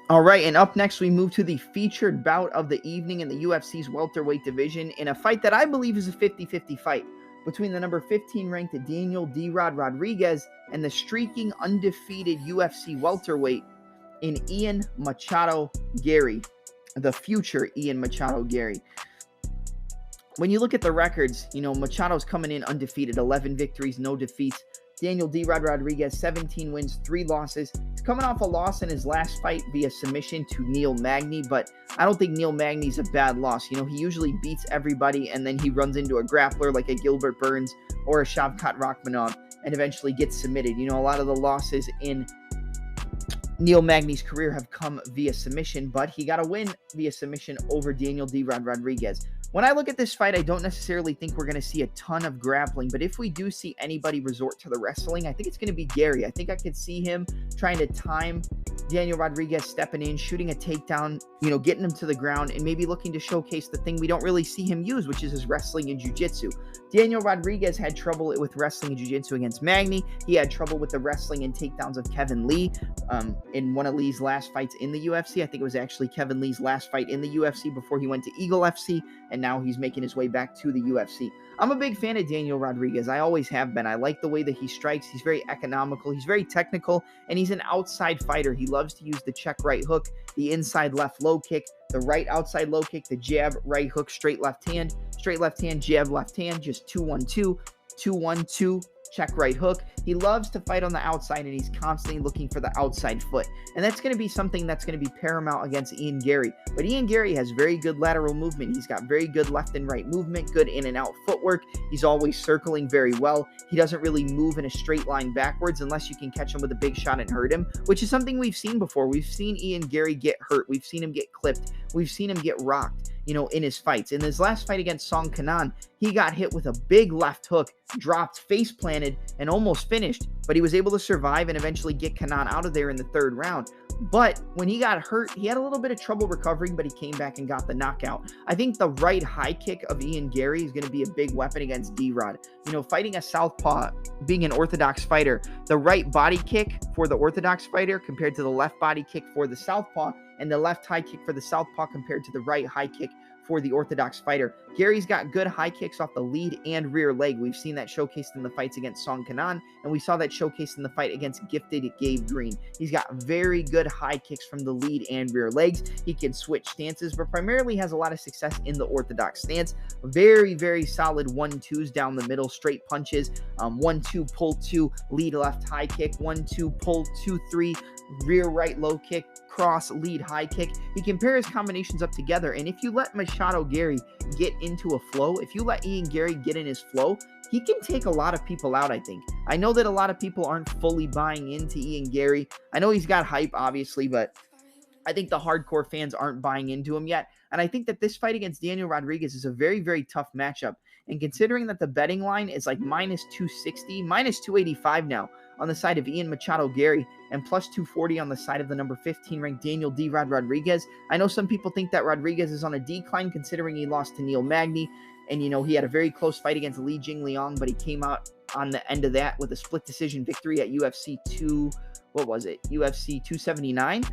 All right, and up next, we move to the featured bout of the evening in the UFC's welterweight division in a fight that I believe is a 50-50 fight between the number 15 ranked Daniel D-Rod Rodriguez and the streaking undefeated UFC welterweight in Ian Machado Garry, the future Ian Machado Garry. When you look at the records, Machado's coming in undefeated, 11 victories, no defeats. Daniel D-Rod Rodriguez, 17 wins, 3 losses. He's coming off a loss in his last fight via submission to Neil Magny, but I don't think Neil Magny's a bad loss. He usually beats everybody, and then he runs into a grappler like a Gilbert Burns or a Shavkat Rakhmonov and eventually gets submitted. A lot of the losses in Neil Magny's career have come via submission, but he got a win via submission over Daniel D-Rod Rodriguez. When I look at this fight, I don't necessarily think we're going to see a ton of grappling, but if we do see anybody resort to the wrestling, I think it's going to be Garry. I think I could see him trying to time Daniel Rodriguez stepping in, shooting a takedown, getting him to the ground, and maybe looking to showcase the thing we don't really see him use, which is his wrestling and jiu-jitsu. Daniel Rodriguez had trouble with wrestling and jiu-jitsu against Magny. He had trouble with the wrestling and takedowns of Kevin Lee in one of Lee's last fights in the UFC. I think it was actually Kevin Lee's last fight in the UFC before he went to Eagle FC, and now he's making his way back to the UFC. I'm a big fan of Daniel Rodriguez. I always have been. I like the way that he strikes. He's very economical. He's very technical, and he's an outside fighter. He loves to use the check right hook, the inside left low kick, the right outside low kick, the jab, right hook, straight left hand, jab, left hand, just 2-1-2, 2-1-2, check right hook. He loves to fight on the outside, and he's constantly looking for the outside foot. And that's going to be something that's going to be paramount against Ian Garry. But Ian Garry has very good lateral movement. He's got very good left and right movement, good in and out footwork. He's always circling very well. He doesn't really move in a straight line backwards unless you can catch him with a big shot and hurt him, which is something we've seen before. We've seen Ian Garry get hurt. We've seen him get clipped. We've seen him get rocked, in his fights. In his last fight against Song Kanan, he got hit with a big left hook, dropped, face planted, and almost finished, but he was able to survive and eventually get Kanan out of there in the 3rd round. But when he got hurt, he had a little bit of trouble recovering, but he came back and got the knockout. I think the right high kick of Ian Garry is going to be a big weapon against D-Rod. Fighting a southpaw, being an orthodox fighter, the right body kick for the orthodox fighter compared to the left body kick for the southpaw, and the left high kick for the southpaw compared to the right high kick for the orthodox fighter. Garry's got good high kicks off the lead and rear leg. We've seen that showcased in the fights against Song Kanan, and we saw that showcased in the fight against gifted Gabe Green. He's got very good high kicks from the lead and rear legs. He can switch stances, but primarily has a lot of success in the orthodox stance. Very, very solid 1-2s down the middle, straight punches, 1-2, pull 2, lead left high kick, 1-2, pull 2-3, rear right low kick, cross, lead, high kick. He can pair his combinations up together, and if you let Machado Garry get into a flow, if you let Ian Garry get in his flow, he can take a lot of people out, I think. I know that a lot of people aren't fully buying into Ian Garry. I know he's got hype, obviously, but I think the hardcore fans aren't buying into him yet. And I think that this fight against Daniel Rodriguez is a very, very tough matchup. And considering that the betting line is like minus 260, minus 285 now on the side of Ian Machado Garry, and plus 240 on the side of the number 15 ranked Daniel D-Rod Rodriguez. I know some people think that Rodriguez is on a decline considering he lost to Neil Magny. And, he had a very close fight against Li Jingliang, but he came out on the end of that with a split decision victory at UFC 279.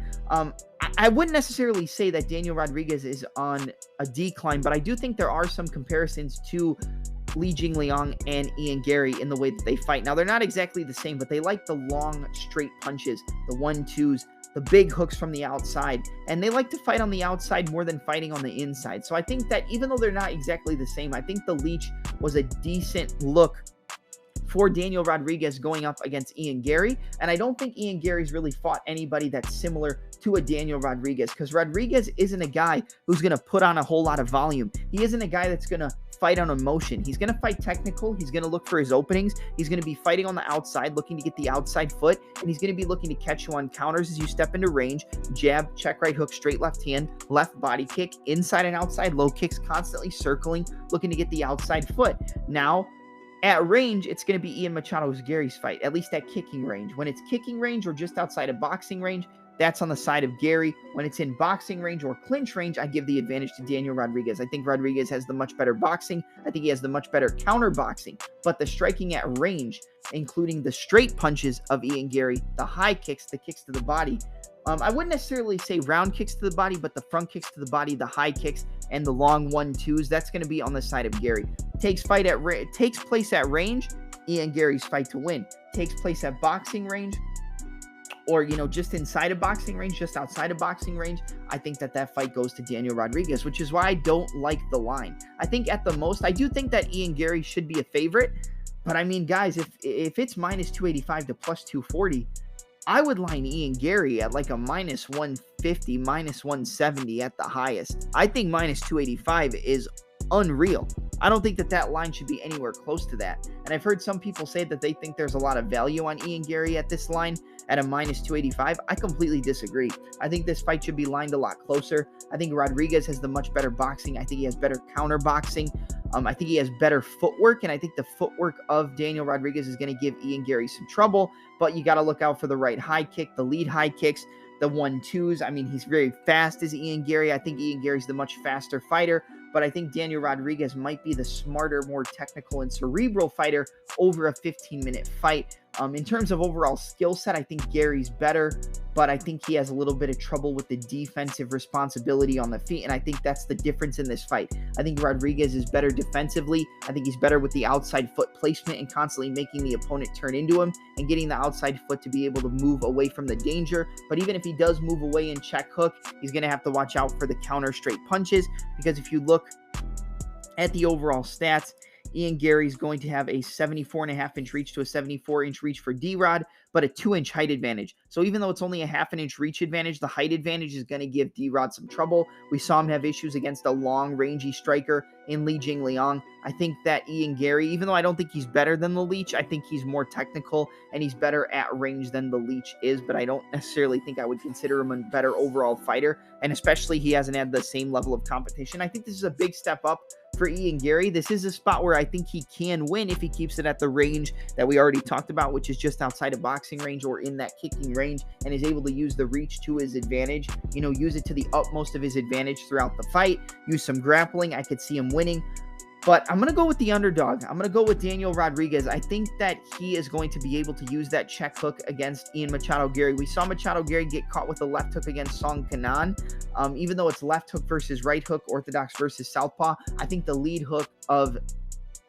I wouldn't necessarily say that Daniel Rodriguez is on a decline, but I do think there are some comparisons to Li Jingliang and Ian Garry in the way that they fight. Now, they're not exactly the same, but they like the long, straight punches, the 1-2s, the big hooks from the outside, and they like to fight on the outside more than fighting on the inside. So I think that even though they're not exactly the same, I think the Leech was a decent look for Daniel Rodriguez going up against Ian Garry, and I don't think Ian Garry's really fought anybody that's similar to a Daniel Rodriguez, because Rodriguez isn't a guy who's going to put on a whole lot of volume. He isn't a guy that's going to fight on emotion. He's going to fight technical. He's going to look for his openings. He's going to be fighting on the outside, looking to get the outside foot, and he's going to be looking to catch you on counters as you step into range. Jab, check right hook, straight left hand, left body kick, inside and outside low kicks, constantly circling, looking to get the outside foot. Now, at range, it's going to be Ian Machado Garry's fight, at least at kicking range. When it's kicking range or just outside of boxing range, that's on the side of Garry. When it's in boxing range or clinch range, I give the advantage to Daniel Rodriguez. I think Rodriguez has the much better boxing. I think he has the much better counter boxing. But the striking at range, including the straight punches of Ian Garry, the high kicks, the kicks to the body, I wouldn't necessarily say round kicks to the body, but the front kicks to the body, the high kicks, and the long 1-2s, that's going to be on the side of Garry. Takes place at range, Ian Garry's fight to win. Takes place at boxing range, or, just inside of boxing range, just outside of boxing range, I think that fight goes to Daniel Rodriguez, which is why I don't like the line. I think at the most, I do think that Ian Garry should be a favorite, but I mean, guys, if it's minus 285 to plus 240, I would line Ian Garry at like a minus 150, minus 170 at the highest. I think minus 285 is unreal. I don't think that line should be anywhere close to that. And I've heard some people say that they think there's a lot of value on Ian Garry at this line at a minus 285. I completely disagree. I think this fight should be lined a lot closer. I think Rodriguez has the much better boxing. I think he has better counter boxing. I think he has better footwork, and I think the footwork of Daniel Rodriguez is going to give Ian Garry some trouble, but you got to look out for the right high kick, the lead high kicks, the 1-2s. I mean, he's very fast as Ian Garry. I think Ian Garry's the much faster fighter, but I think Daniel Rodriguez might be the smarter, more technical and cerebral fighter over a 15-minute fight. In terms of overall skill set, I think Garry's better, but I think he has a little bit of trouble with the defensive responsibility on the feet, and I think that's the difference in this fight. I think Rodriguez is better defensively. I think he's better with the outside foot placement and constantly making the opponent turn into him and getting the outside foot to be able to move away from the danger. But even if he does move away and check hook, he's going to have to watch out for the counter straight punches, because if you look at the overall stats, Ian Garry's going to have a 74.5-inch reach to a 74-inch reach for D-Rod, but a 2-inch height advantage. So even though it's only a 0.5-inch reach advantage, the height advantage is going to give D-Rod some trouble. We saw him have issues against a long, rangy striker in Li Jingliang. I think that Ian Garry, even though I don't think he's better than the Leech, I think he's more technical and he's better at range than the Leech is, but I don't necessarily think I would consider him a better overall fighter, and especially he hasn't had the same level of competition. I think this is a big step up for Ian Garry. This is a spot where I think he can win if he keeps it at the range that we already talked about, which is just outside of boxing range or in that kicking range, and is able to use the reach to his advantage, use it to the utmost of his advantage throughout the fight, use some grappling. I could see him winning. But I'm going to go with the underdog. I'm going to go with Daniel Rodriguez. I think that he is going to be able to use that check hook against Ian Machado Garry. We saw Machado Garry get caught with a left hook against Song Kanan. Even though it's left hook versus right hook, orthodox versus southpaw, I think the lead hook of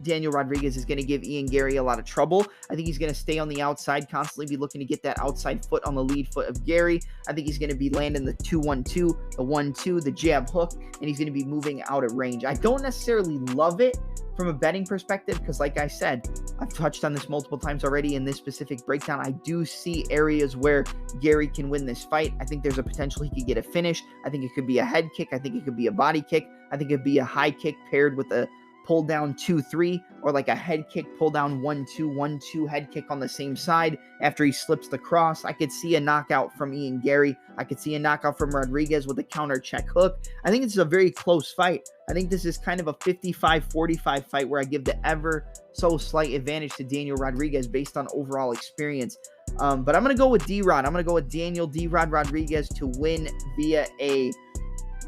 Daniel Rodriguez is going to give Ian Garry a lot of trouble. I think he's going to stay on the outside, constantly be looking to get that outside foot on the lead foot of Garry. I think he's going to be landing the 2-1-2, the 1-2, the jab hook, and he's going to be moving out of range. I don't necessarily love it from a betting perspective because, like I said, I've touched on this multiple times already in this specific breakdown. I do see areas where Garry can win this fight. I think there's a potential he could get a finish. I think it could be a head kick. I think it could be a body kick. I think it could be a high kick paired with a pull down 2-3, or like a head kick, pull down 1-2, 1-2 head kick on the same side after he slips the cross. I could see a knockout from Ian Garry. I could see a knockout from Rodriguez with a counter check hook. I think this is a very close fight. I think this is kind of a 55-45 fight where I give the ever so slight advantage to Daniel Rodriguez based on overall experience. But I'm going to go with D-Rod. I'm going to go with Daniel D-Rod Rodriguez to win via a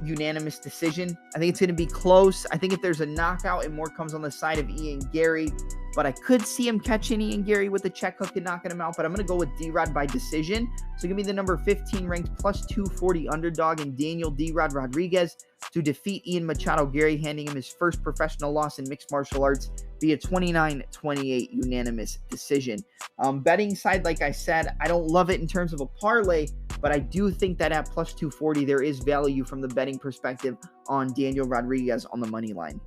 unanimous decision. I think it's going to be close. I think if there's a knockout, it more comes on the side of Ian Garry, but I could see him catching Ian Garry with a check hook and knocking him out, but I'm going to go with D-Rod by decision. So give me the number 15 ranked plus 240 underdog in Daniel D-Rod Rodriguez to defeat Ian Machado Garry, handing him his first professional loss in mixed martial arts via 29-28 unanimous decision. Betting side, like I said, I don't love it in terms of a parlay, but I do think that at plus 240, there is value from the betting perspective on Daniel Rodriguez on the money line.